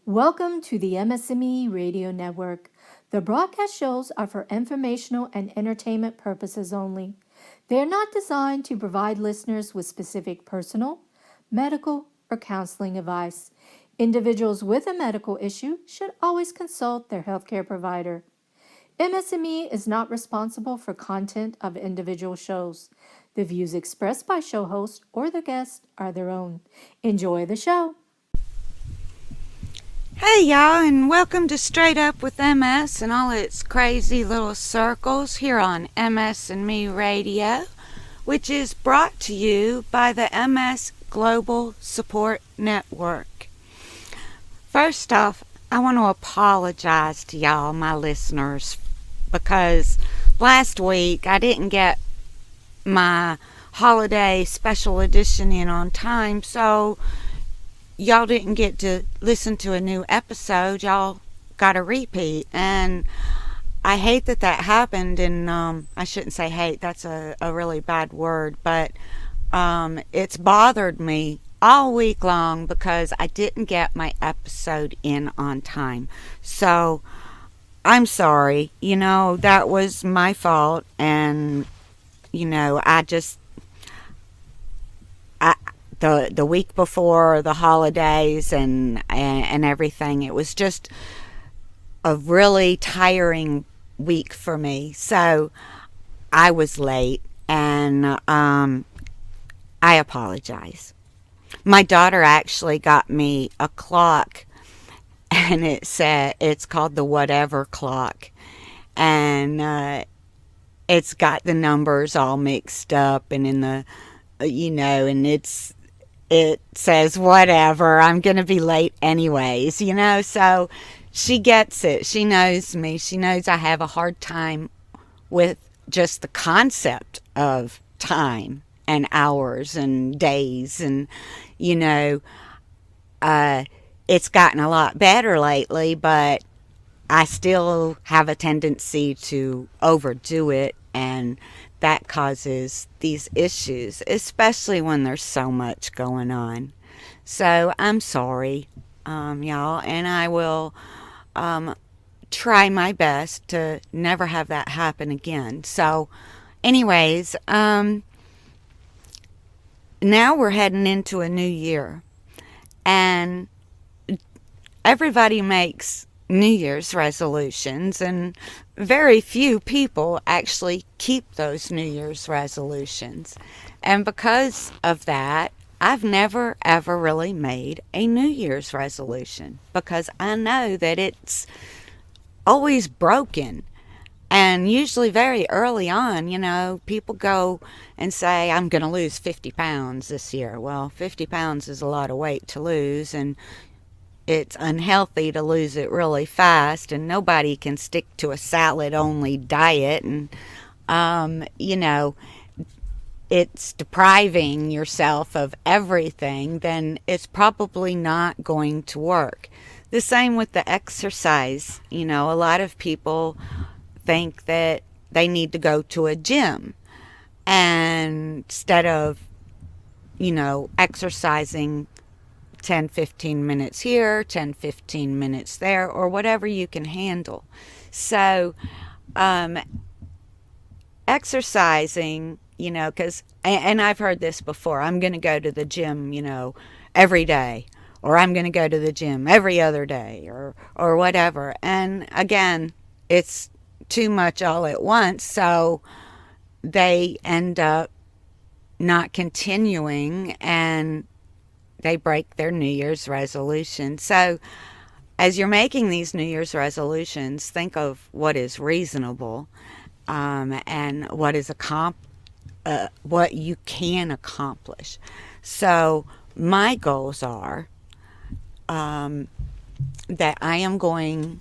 Welcome to the MS&Me Radio Network. The broadcast shows are for informational and entertainment purposes only. They are not designed to provide listeners with specific personal, medical, or counseling advice. Individuals with a medical issue should always consult their healthcare provider. MS&Me is not responsible for content of individual shows. The views expressed by show hosts or their guests are their own. Enjoy the show. Hey y'all, and welcome to Straight Up with MS and all its crazy little circles here on MS&Me Radio, which is brought to you by the MS Global Support Network. First off, I want to apologize to y'all, my listeners, because last week I didn't get my holiday special edition in on time, so y'all didn't get to listen to a new episode. Y'all got a repeat, and I hate that happened. And I shouldn't say hate, that's a really bad word, but it's bothered me all week long because I didn't get my episode in on time. So I'm sorry, that was my fault. And the week before the holidays and everything, it was just a really tiring week for me. So I was late, and I apologize. My daughter actually got me a clock, and it's called the whatever clock, and it's got the numbers all mixed up, and in the and it says whatever, I'm going to be late anyways, so she gets it. She knows me. She knows I have a hard time with just the concept of time and hours and days. And, it's gotten a lot better lately, but I still have a tendency to overdo it, and that causes these issues, especially when there's so much going on. So I'm sorry, y'all, and I will try my best to never have that happen again. So anyways, now we're heading into a new year, and everybody makes New Year's resolutions, and very few people actually keep those New Year's resolutions. And because of that, I've never ever really made a New Year's resolution, because I know that it's always broken. And usually very early on, people go and say, I'm going to lose 50 pounds this year. Well, 50 pounds is a lot of weight to lose, and it's unhealthy to lose it really fast, and nobody can stick to a salad-only diet. And, it's depriving yourself of everything, then it's probably not going to work. The same with the exercise. A lot of people think that they need to go to a gym, and instead of, exercising 10-15 minutes here, 10-15 minutes there, or whatever you can handle. So exercising, because, and I've heard this before, I'm going to go to the gym, every day, or I'm going to go to the gym every other day, or whatever. And again, it's too much all at once, so they end up not continuing, and they break their New Year's resolution. So as you're making these New Year's resolutions, think of what is reasonable, and what is what you can accomplish. So my goals are that I am going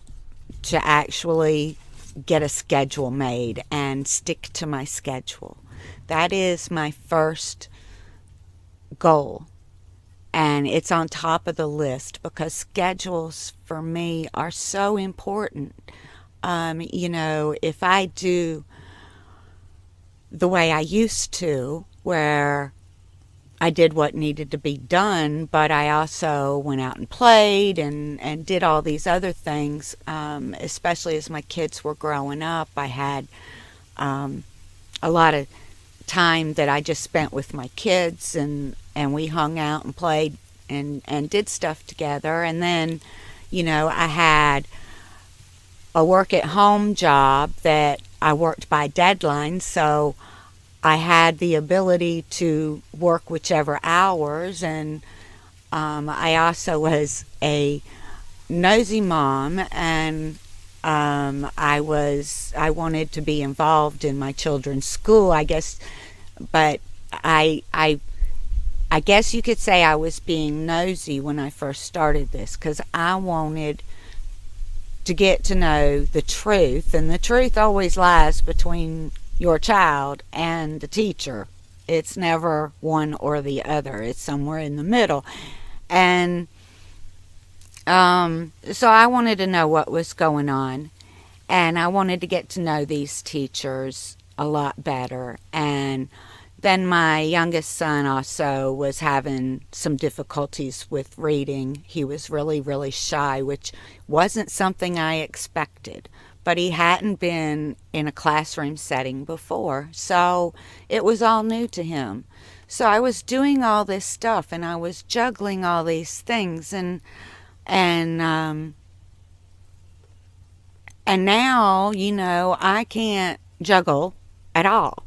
to actually get a schedule made and stick to my schedule. That is my first goal. And it's on top of the list, because schedules for me are so important. If I do the way I used to, where I did what needed to be done, but I also went out and played and did all these other things, especially as my kids were growing up. I had a lot of time that I just spent with my kids, and we hung out and played and did stuff together. And then, I had a work at home job that I worked by deadline, so I had the ability to work whichever hours. And I also was a nosy mom, and I wanted to be involved in my children's school, I guess. But I guess you could say I was being nosy when I first started this, because I wanted to get to know the truth, and the truth always lies between your child and the teacher. It's never one or the other. It's somewhere in the middle. And so I wanted to know what was going on, and I wanted to get to know these teachers a lot better. And then my youngest son also was having some difficulties with reading. He was really, really shy, which wasn't something I expected. But he hadn't been in a classroom setting before, so it was all new to him. So I was doing all this stuff, and I was juggling all these things, and now, I can't juggle at all.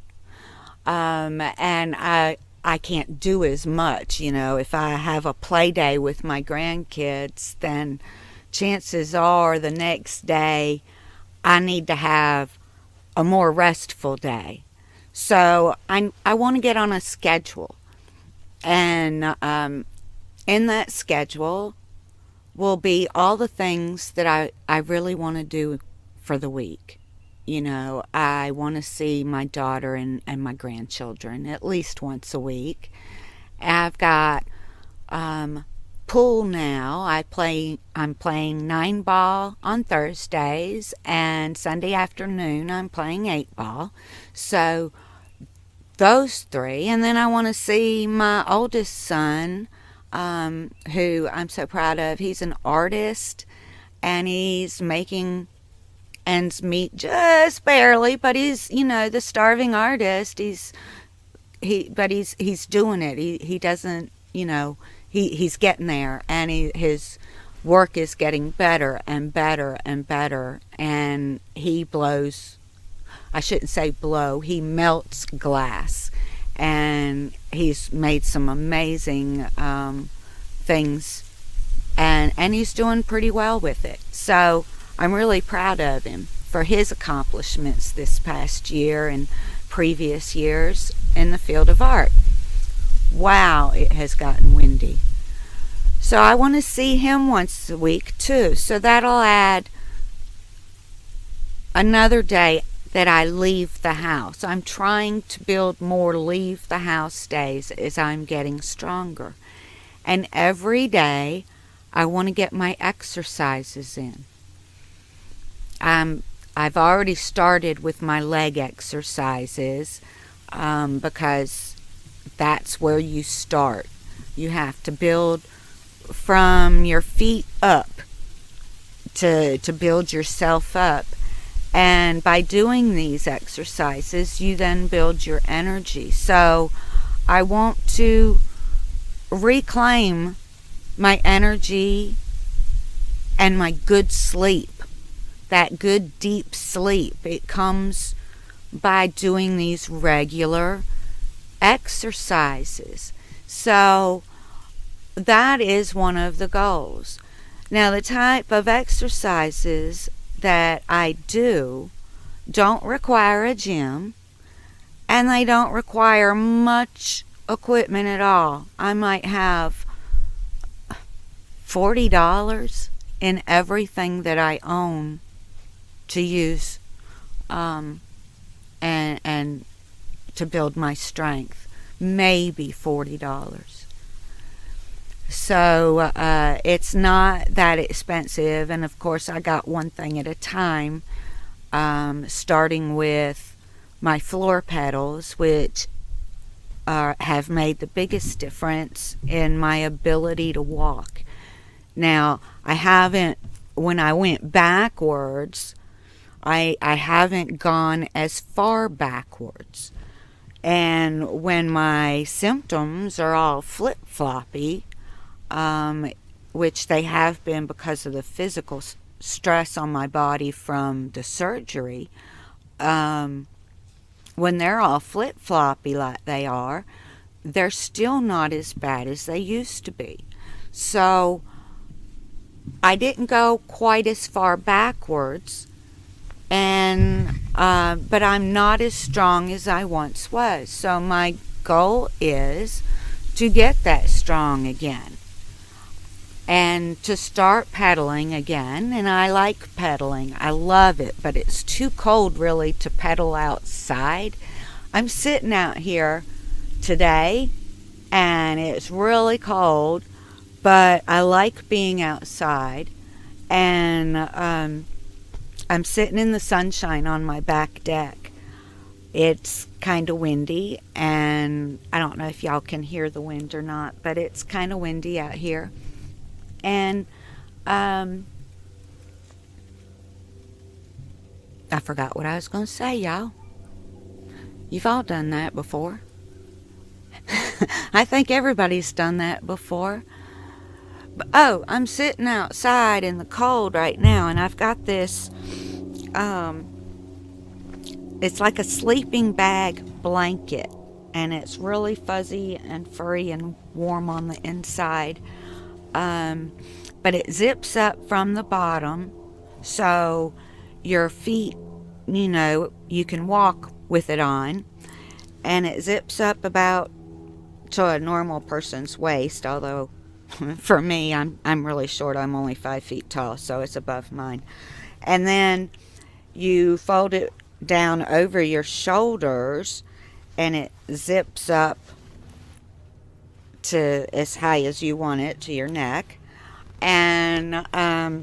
And I can't do as much. If I have a play day with my grandkids, then chances are the next day I need to have a more restful day. So I want to get on a schedule. And in that schedule will be all the things that I really want to do for the week. I want to see my daughter and my grandchildren at least once a week. I've got pool now. I'm playing 9-ball on Thursdays, and Sunday afternoon I'm playing 8-ball. So those three. And then I want to see my oldest son, who I'm so proud of. He's an artist, and he's making ends meet just barely, but he's, the starving artist. He's doing it. He doesn't, he's getting there, and his work is getting better and better and better, and he blows, I shouldn't say blow, he melts glass, and he's made some amazing things, and he's doing pretty well with it. So I'm really proud of him for his accomplishments this past year and previous years in the field of art. Wow, it has gotten windy. So I want to see him once a week too. So that'll add another day that I leave the house. I'm trying to build more leave the house days as I'm getting stronger. And every day I want to get my exercises in. I've already started with my leg exercises because that's where you start. You have to build from your feet up to build yourself up. And by doing these exercises, you then build your energy. So I want to reclaim my energy and my good sleep. That good deep sleep, it comes by doing these regular exercises. So that is one of the goals. Now, the type of exercises that I do don't require a gym, and they don't require much equipment at all. I might have $40 in everything that I own to use and to build my strength. Maybe $40. So it's not that expensive, and of course I got one thing at a time, starting with my floor pedals, which have made the biggest difference in my ability to walk. Now, I haven't, when I went backwards, I haven't gone as far backwards. And when my symptoms are all flip floppy, which they have been because of the physical stress on my body from the surgery, when they're all flip floppy like they are, they're still not as bad as they used to be. So I didn't go quite as far backwards, and but I'm not as strong as I once was. So my goal is to get that strong again and to start pedaling again. And I like pedaling. I love it, but it's too cold really to pedal outside. I'm sitting out here today and it's really cold, but I like being outside, and I'm sitting in the sunshine on my back deck. It's kind of windy, and I don't know if y'all can hear the wind or not, but it's kind of windy out here. And I forgot what I was going to say, y'all. You've all done that before. I think everybody's done that before. But, I'm sitting outside in the cold right now, and I've got this, it's like a sleeping bag blanket, and it's really fuzzy and furry and warm on the inside. But it zips up from the bottom, so your feet, you can walk with it on, and it zips up about to a normal person's waist, although for me, I'm really short. I'm only 5 feet tall, so it's above mine. And then you fold it down over your shoulders, and it zips up to as high as you want it, to your neck. And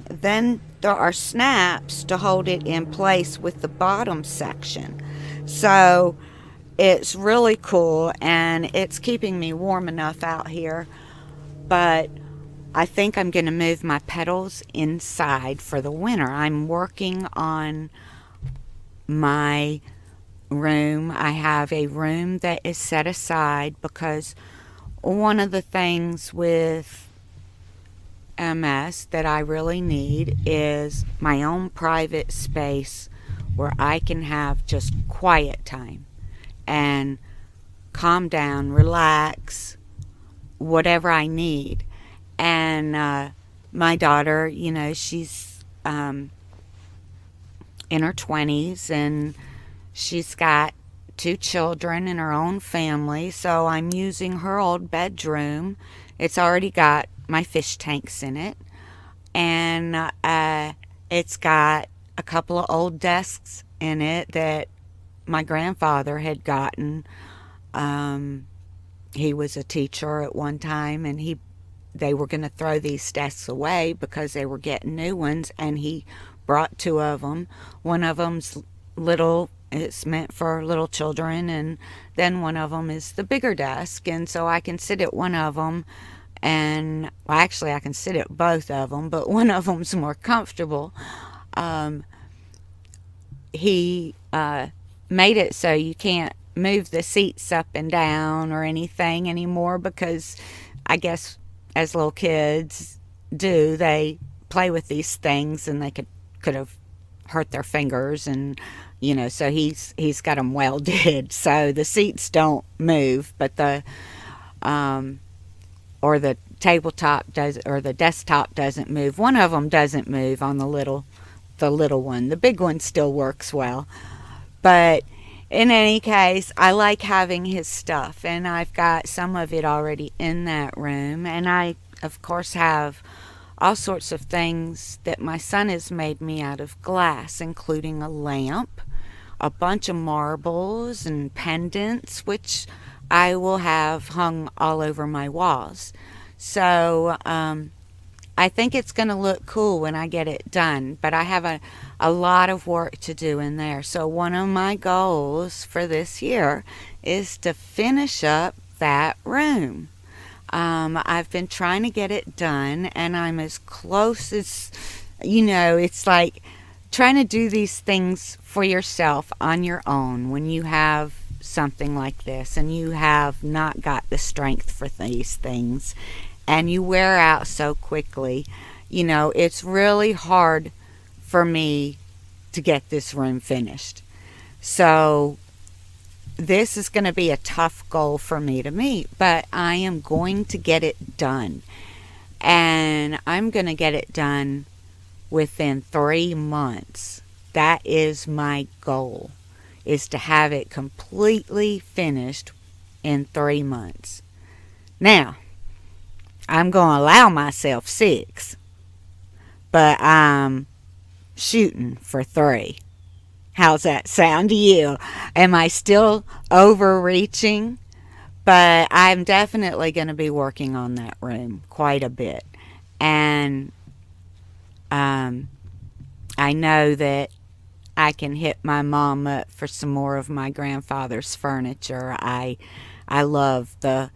then there are snaps to hold it in place with the bottom section. So it's really cool, and it's keeping me warm enough out here. But I think I'm going to move my pedals inside for the winter. I'm working on my room. I have a room that is set aside because one of the things with MS that I really need is my own private space where I can have just quiet time and calm down, relax, whatever I need. And my daughter, she's in her 20s, and she's got 2 children and her own family, so I'm using her old bedroom. It's already got my fish tanks in it, and it's got a couple of old desks in it that my grandfather had gotten. He was a teacher at one time, and they were going to throw these desks away because they were getting new ones, and he brought 2 of them. One of them's little, it's meant for little children, and then one of them is the bigger desk, and so I can sit at one of them, and well, actually I can sit at both of them, but one of them's more comfortable. He made it so you can't move the seats up and down or anything anymore, because I guess as little kids do, they play with these things and they could have hurt their fingers, and so he's got them welded so the seats don't move, but the tabletop does, or the desktop doesn't move. One of them doesn't move on the little one. The big one still works well. But in any case, I like having his stuff, and I've got some of it already in that room. And I, of course, have all sorts of things that my son has made me out of glass, including a lamp, a bunch of marbles, and pendants, which I will have hung all over my walls. So I think it's going to look cool when I get it done, but I have a lot of work to do in there. So one of my goals for this year is to finish up that room. I've been trying to get it done, and I'm as close as, it's like trying to do these things for yourself on your own when you have something like this and you have not got the strength for these things and you wear out so quickly. It's really hard for me to get this room finished. So this is going to be a tough goal for me to meet, but I am going to get it done. And I'm going to get it done within 3 months. That is my goal, is to have it completely finished in 3 months. Now, I'm going to allow myself 6, but I'm shooting for 3. How's that sound to you? Am I still overreaching? But I'm definitely going to be working on that room quite a bit. And I know that I can hit my mom up for some more of my grandfather's furniture. I love the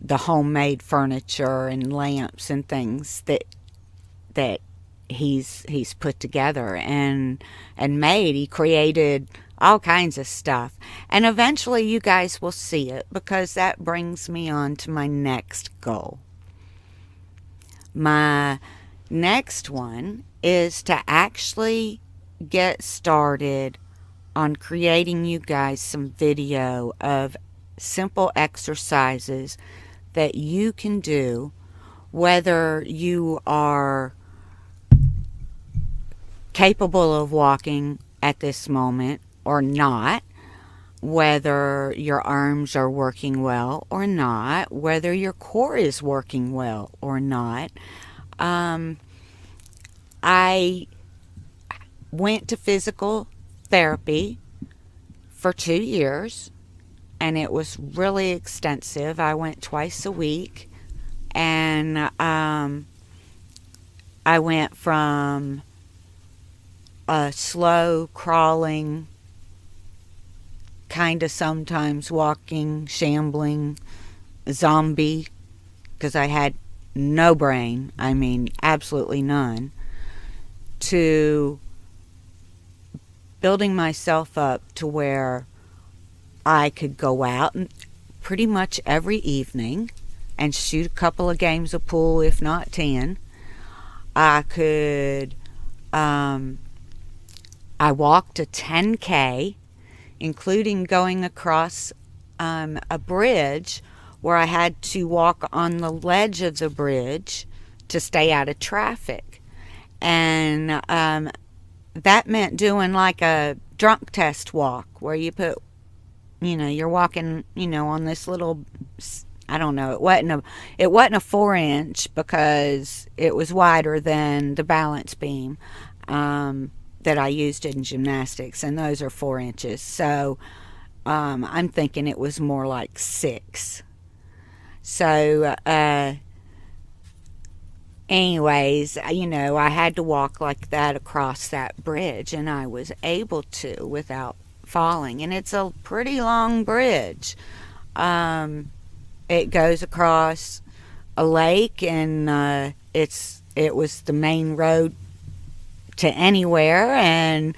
homemade furniture and lamps and things that he's put together and made. He created all kinds of stuff, and eventually you guys will see it, because that brings me on to my next goal. My next one is to actually get started on creating you guys some video of simple exercises that you can do, whether you are capable of walking at this moment or not, whether your arms are working well or not, whether your core is working well or not. I went to physical therapy for 2 years, and it was really extensive. I went twice a week, and I went from a slow crawling, kind of sometimes walking, shambling zombie, because I had no brain, I mean absolutely none, to building myself up to where I could go out and pretty much every evening and shoot a couple of games of pool, if not 10. I could I walked a 10K, including going across a bridge where I had to walk on the ledge of the bridge to stay out of traffic. And that meant doing like a drunk test walk, where you put, you're walking, on this little, I don't know, it wasn't a 4-inch, because it was wider than the balance beam that I used in gymnastics, and those are 4 inches. So I'm thinking it was more like 6. So anyways, I had to walk like that across that bridge, and I was able to without falling. And it's a pretty long bridge. It goes across a lake, and it was the main road to anywhere, and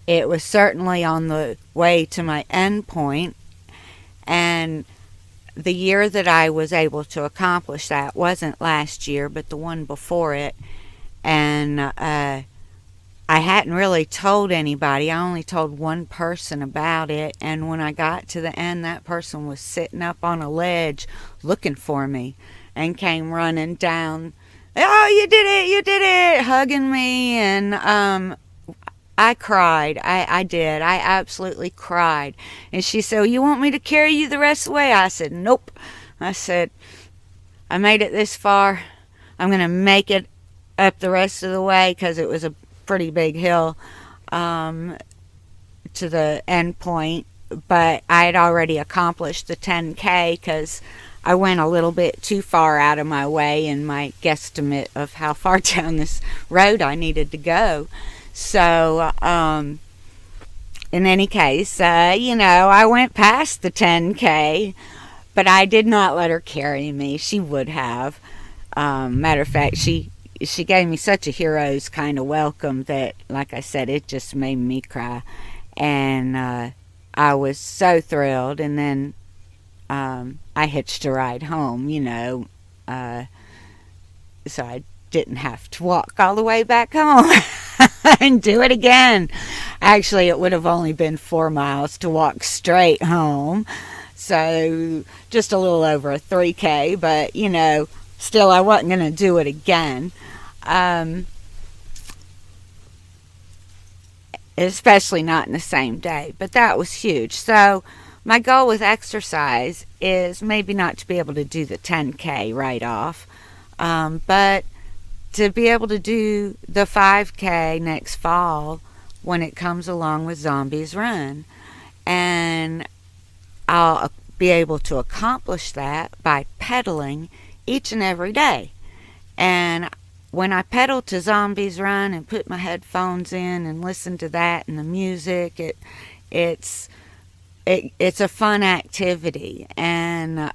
it was certainly on the way to my end point. And the year that I was able to accomplish that wasn't last year, but the one before it. And I hadn't really told anybody. I only told one person about it. And when I got to the end, that person was sitting up on a ledge looking for me and came running down. Oh, you did it, hugging me. And I cried. I did. I absolutely cried. And she said, "You want me to carry you the rest of the way?" I said, "Nope." I said, "I made it this far. I'm going to make it up the rest of the way," because it was a pretty big hill to the end point. But I had already accomplished the 10K, because I went a little bit too far out of my way in my guesstimate of how far down this road I needed to go. So in any case, I went past the 10K, but I did not let her carry me. She would have. Matter of fact, she gave me such a hero's kind of welcome that, like I said, it just made me cry. And I was so thrilled. And then I hitched a ride home, so I didn't have to walk all the way back home and do it again. Actually, it would have only been 4 miles to walk straight home. So just a little over a 3K, but still I wasn't going to do it again. Especially not in the same day. But that was huge. So my goal with exercise is maybe not to be able to do the 10K right off, but to be able to do the 5K next fall when it comes along with Zombies Run. And I'll be able to accomplish that by pedaling each and every day. And when I pedal to Zombies Run and put my headphones in and listen to that and the music, it's a fun activity. And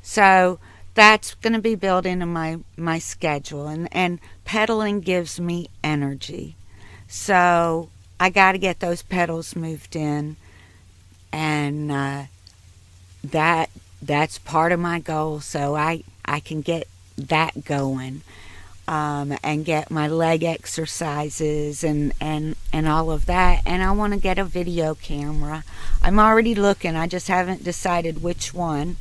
so that's going to be built into my schedule. And pedaling gives me energy. So I got to get those pedals moved in. And that's part of my goal. So I can get that going. And get my leg exercises and all of that. And I want to get a video camera. I'm already looking. I just haven't decided which one.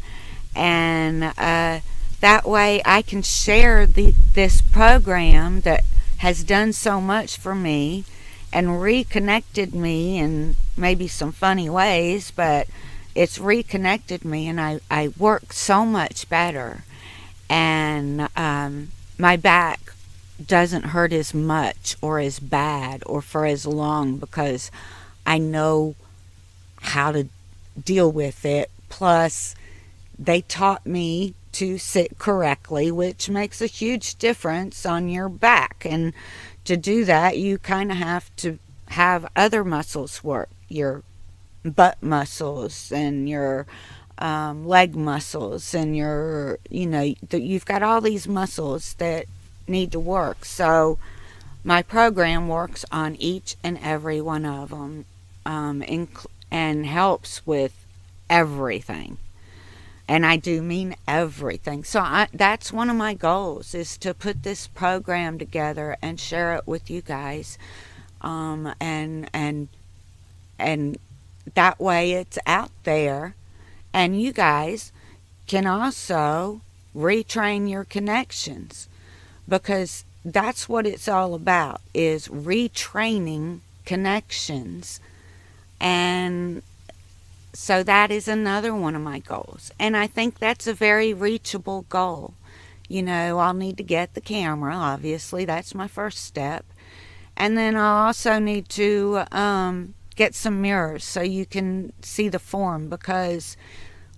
And that way I can share this program that has done so much for me and reconnected me in maybe some funny ways, but it's reconnected me, and I work so much better. And my back doesn't hurt as much or as bad or for as long because I know how to deal with it. Plus, they taught me to sit correctly, which makes a huge difference on your back. And to do that, you kind of have to have other muscles work, your butt muscles and your leg muscles, and you've got all these muscles that need to work. So my program works on each and every one of them, and helps with everything. And I do mean everything. So that's one of my goals, is to put this program together and share it with you guys, and that way it's out there. And you guys can also retrain your connections, because that's what it's all about, is retraining connections. And so that is another one of my goals. And I think that's a very reachable goal. I'll need to get the camera, obviously. That's my first step. And then I'll also need to get some mirrors so you can see the form, because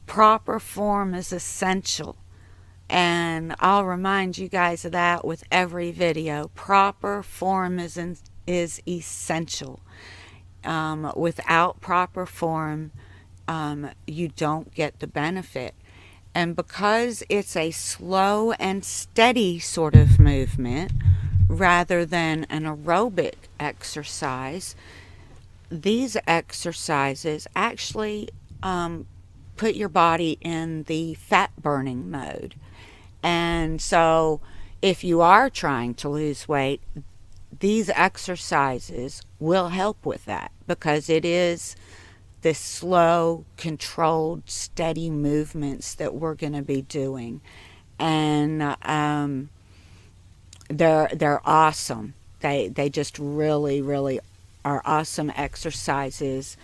proper form is essential. And I'll remind you guys of that with every video. Proper form is essential. Without proper form, you don't get the benefit. And because it's a slow and steady sort of movement rather than an aerobic exercise, these exercises actually put your body in the fat burning mode. And so if you are trying to lose weight, these exercises will help with that, because it is the slow, controlled, steady movements that we're going to be doing. And they're awesome. They just really, really are awesome exercises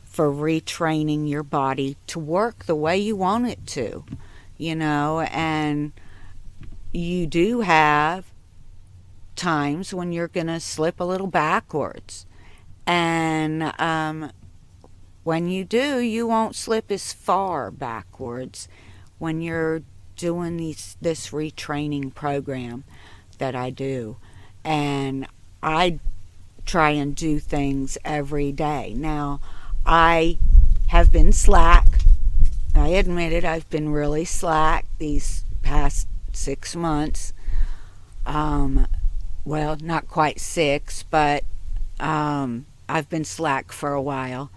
for retraining your body to work the way you want it to, and you do have times when you're going to slip a little backwards. And when you do, you won't slip as far backwards when you're doing this retraining program that I do. And I try and do things every day. Now, I have been slack. I admit it, I've been really slack these past 6 months. Well, not quite 6, but I've been slack for a while.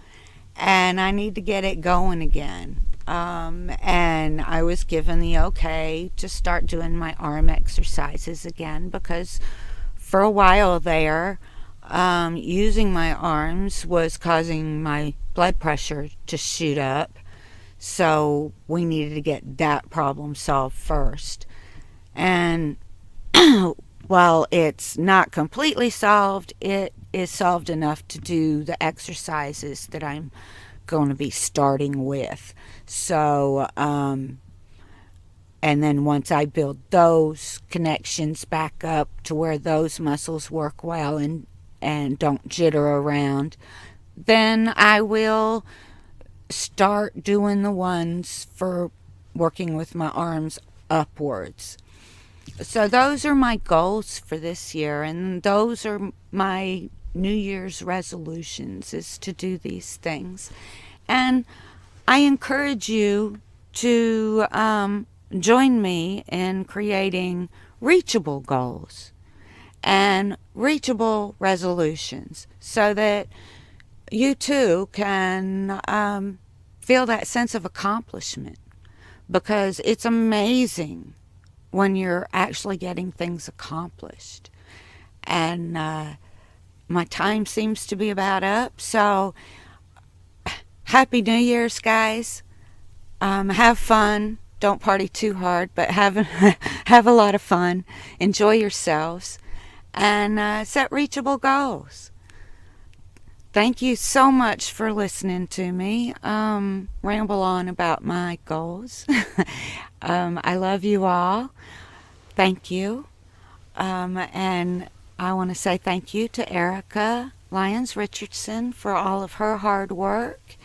And I need to get it going again. And I was given the okay to start doing my arm exercises again because for a while there, using my arms was causing my blood pressure to shoot up. So we needed to get that problem solved first. And while it's not completely solved, it is solved enough to do the exercises that I'm going to be starting with. So, and then once I build those connections back up to where those muscles work well and don't jitter around, then I will start doing the ones for working with my arms upwards. So those are my goals for this year, and those are my New Year's resolutions, is to do these things. And I encourage you to join me in creating reachable goals and reachable resolutions so that you too can feel that sense of accomplishment, because it's amazing when you're actually getting things accomplished. And my time seems to be about up, so Happy New Year's, guys. Have fun. Don't party too hard, but have a lot of fun. Enjoy yourselves, and set reachable goals. Thank you so much for listening to me ramble on about my goals. I love you all. Thank you. And I want to say thank you to Erica Lyons Richardson for all of her hard work,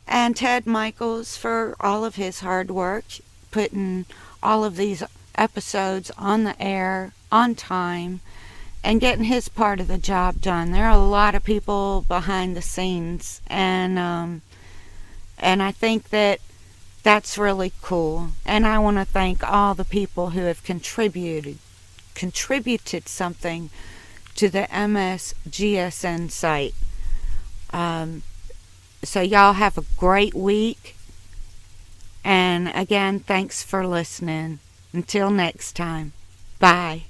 and Ted Michaels for all of his hard work, putting all of these episodes on the air on time and getting his part of the job done. There are a lot of people behind the scenes, and I think that that's really cool. And I want to thank all the people who have contributed something to the MSGSN site. So y'all have a great week. And again, thanks for listening. Until next time. Bye.